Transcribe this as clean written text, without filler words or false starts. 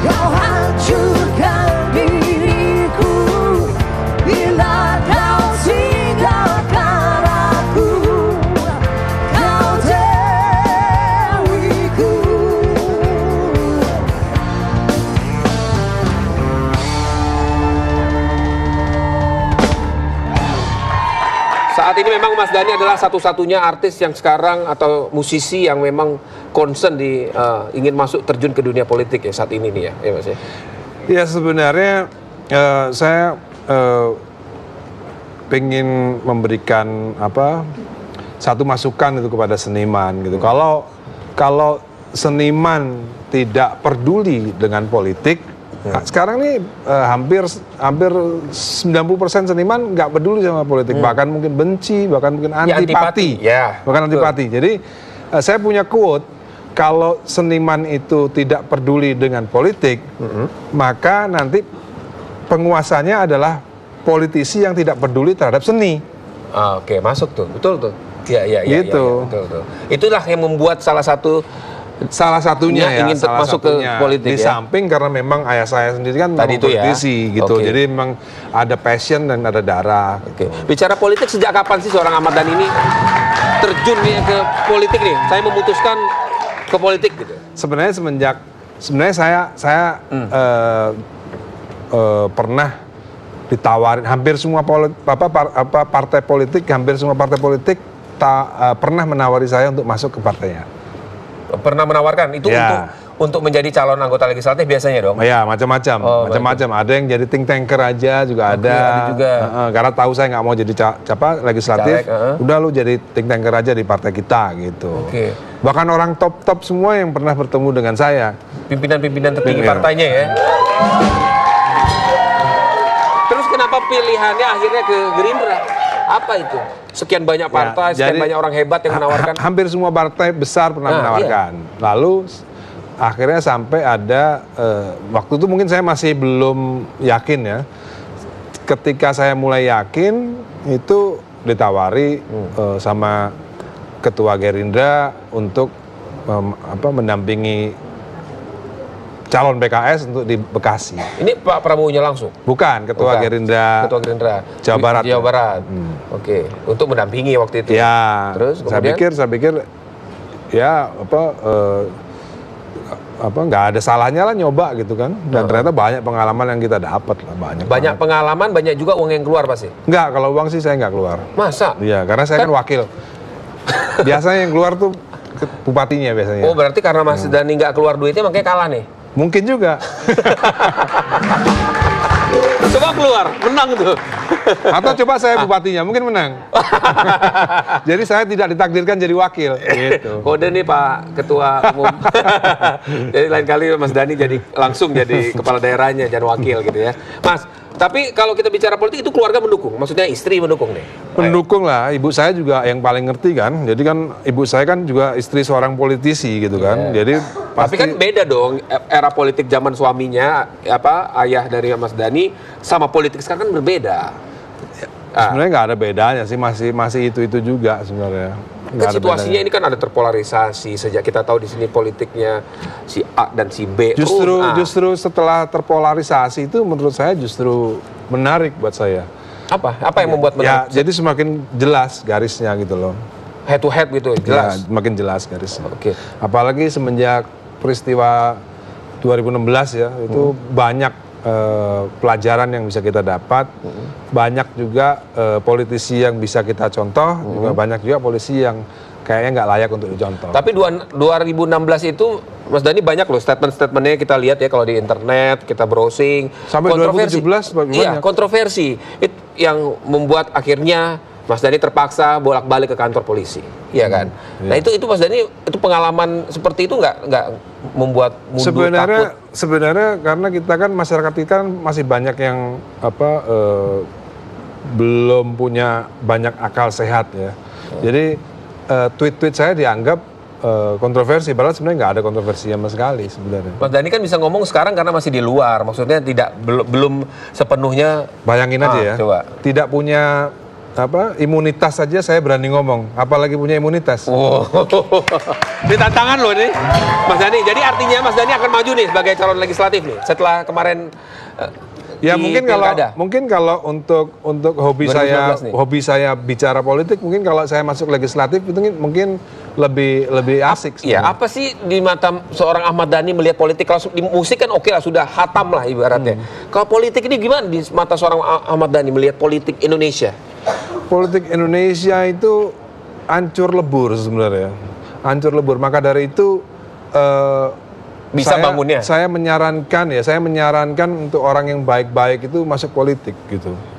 Kau hancurkan diriku bila kau tinggalkan aku. Kau dewiku. Saat ini memang Mas Dhani adalah satu-satunya artis yang sekarang atau musisi yang memang concern ingin masuk terjun ke dunia politik ya saat ini nih ya Mas ya. Ya sebenarnya saya pengen memberikan satu masukan itu kepada seniman gitu. Kalau seniman tidak peduli dengan politik, sekarang nih hampir 90% seniman nggak peduli sama politik, bahkan mungkin benci, bahkan mungkin antipati, bahkan antipati. Jadi saya punya quote, kalau seniman itu tidak peduli dengan politik, maka nanti penguasanya adalah politisi yang tidak peduli terhadap seni. Oke, masuk tuh, betul tuh. Iya, gitu. Betul. Itulah yang membuat salah satunya ingin masuk ke politik di samping karena memang ayah saya sendiri kan memang politisi gitu. Okay. Jadi memang ada passion dan ada darah. Oke. Bicara politik, sejak kapan sih seorang Ahmad Dhani ini terjun nih ke politik nih? Saya memutuskan ke politik gitu. Sebenarnya saya pernah ditawarin hampir semua partai politik pernah menawari saya untuk masuk ke partainya. Pernah menawarkan itu untuk menjadi calon anggota legislatif biasanya dong? Ya, macam-macam. Ada yang jadi think tanker aja juga ada. juga. Karena tahu saya nggak mau jadi legislatif, udah lu jadi think tanker aja di partai kita gitu. Oke. Bahkan orang top semua yang pernah bertemu dengan saya. Pimpinan-pimpinan tertinggi partainya ya. Terus kenapa pilihannya akhirnya ke Gerindra? Apa itu? Sekian banyak partai, sekian banyak orang hebat yang menawarkan. Hampir semua partai besar pernah menawarkan. Lalu akhirnya sampai ada waktu itu mungkin saya masih belum yakin ya. Ketika saya mulai yakin itu ditawari sama ketua Gerindra untuk mendampingi calon PKS untuk di Bekasi. Ini Pak Prabowo-nya langsung? Bukan, ketua Gerindra Jawa Barat. Oke, untuk mendampingi waktu itu. Ya. Terus kemudian? Saya pikir ya nggak ada salahnya lah nyoba gitu kan. Dan ternyata banyak pengalaman yang kita dapat lah, banyak pengalaman, banyak juga uang yang keluar pasti. Enggak, kalau uang sih saya nggak keluar. Masa? Iya, karena saya kan wakil. Biasanya yang keluar tuh bupatinya biasanya. Oh, berarti karena Mas Dhani nggak keluar duitnya makanya kalah nih? Mungkin juga. Coba keluar, menang tuh. Atau coba saya bupatinya, mungkin menang. Jadi saya tidak ditakdirkan jadi wakil. Gitu. Kode nih Pak Ketua Umum. Jadi lain kali Mas Dhani langsung jadi kepala daerahnya, jangan wakil gitu ya. Mas, tapi kalau kita bicara politik itu keluarga mendukung, maksudnya istri mendukung nih? Mendukung lah, ibu saya juga yang paling ngerti kan. Jadi kan ibu saya kan juga istri seorang politisi gitu kan. Jadi tapi kan beda dong era politik zaman suaminya ayah dari Mas Dhani sama politik sekarang kan berbeda. Sebenarnya nggak ada bedanya sih, masih itu juga sebenarnya. Kan situasinya ini kan ada terpolarisasi sejak kita tahu di sini politiknya si A dan si B. Justru setelah terpolarisasi itu menurut saya justru menarik buat saya. Apa yang membuat menarik? Ya, jadi semakin jelas garisnya gitu loh. Head to head gitu, jelas. Ya, makin jelas garisnya. Oke. Apalagi semenjak peristiwa 2016 ya, itu banyak pelajaran yang bisa kita dapat, banyak juga politisi yang bisa kita contoh, juga banyak juga polisi yang kayaknya nggak layak untuk dicontoh. Tapi 2016 itu Mas Dhani banyak loh statement-statementnya kita lihat ya kalau di internet, kita browsing. Sampai 2017 banyak. Iya, kontroversi. Itu yang membuat akhirnya Mas Dhani terpaksa bolak-balik ke kantor polisi, iya kan? Nah itu Mas Dhani itu pengalaman seperti itu nggak membuat mundur takut? Sebenarnya karena kita kan masyarakat kita kan masih banyak yang belum punya banyak akal sehat ya. Jadi tweet-tweet saya dianggap kontroversi, padahal sebenarnya nggak ada kontroversi sama sekali sebenarnya. Mas Dhani kan bisa ngomong sekarang karena masih di luar, maksudnya belum sepenuhnya. Bayangin aja ya, coba. tidak punya imunitas saja saya berani ngomong, apalagi punya imunitas. Oh, ini tantangan loh ini, Mas Dhani. Jadi artinya Mas Dhani akan maju nih sebagai calon legislatif nih setelah kemarin. Ya mungkin kalau untuk hobi saya bicara politik, mungkin kalau saya masuk legislatif itu mungkin lebih asik. Iya, apa sih di mata seorang Ahmad Dhani melihat politik? Kalau di musik kan oke lah, sudah hatam lah ibaratnya. Kalau politik ini gimana di mata seorang Ahmad Dhani melihat politik Indonesia? Politik Indonesia itu hancur lebur sebenarnya, hancur lebur. Maka dari itu bisa bangunnya. Saya menyarankan untuk orang yang baik-baik itu masuk politik gitu.